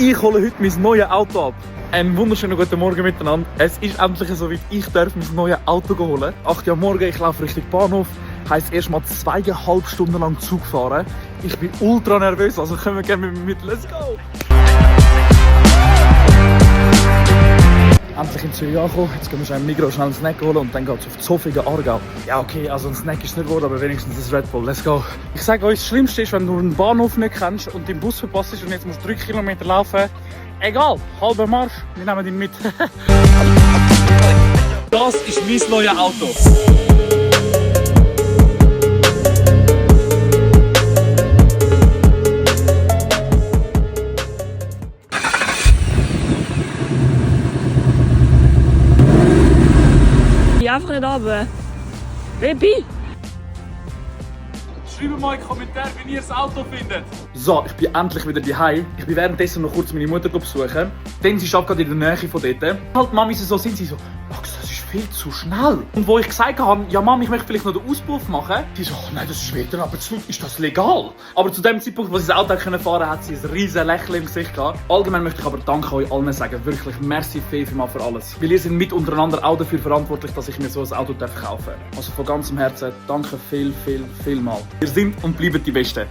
Ich hole heute mein neues Auto ab. Einen wunderschönen guten Morgen miteinander. Es ist endlich soweit, ich darf mein neues Auto holen. 8 Uhr morgen, ich laufe Richtung Bahnhof. Heisst erst mal 2,5 Stunden lang Zug fahren. Ich bin ultra nervös, also können wir gerne mit mir mit. Let's go! Endlich in Zürich angekommen. Jetzt gehen wir schnell im Migros schnell einen Snack holen und dann geht es auf Zofingen, Aargau. Ja okay, also ein Snack ist nicht geworden, aber wenigstens ein Red Bull. Let's go! Ich sage euch, das Schlimmste ist, wenn du einen Bahnhof nicht kennst und den Bus verpasst und jetzt musst du 3 Kilometer laufen. Egal, halber Marsch, wir nehmen ihn mit. Das ist mein neues Auto. Ja, einfach nicht runter. Baby! Schreibt mal in die Kommentare, wie ihr das Auto findet. So, ich bin endlich wieder daheim. Ich bin währenddessen noch kurz meine Mutter besuchen. Dann sie arbeitet in der Nähe von dort. Halt, Mami, so sind sie so, Max, das ist viel zu schnell. Und wo ich gesagt habe, ja Mami, ich möchte vielleicht noch den Auspuff machen, die so, oh, nein, das ist wieder, aber ist das legal? Aber zu dem Zeitpunkt, wo sie das Auto fahren konnte, hat sie ein riesen Lächeln im Gesicht gehabt. Allgemein möchte ich aber Danke euch allen sagen, wirklich merci vielmal für alles. Weil ihr seid mit untereinander auch dafür verantwortlich, dass ich mir so ein Auto kaufen darf. Also von ganzem Herzen, danke viel mal. Ihr sind und bleibt die Besten.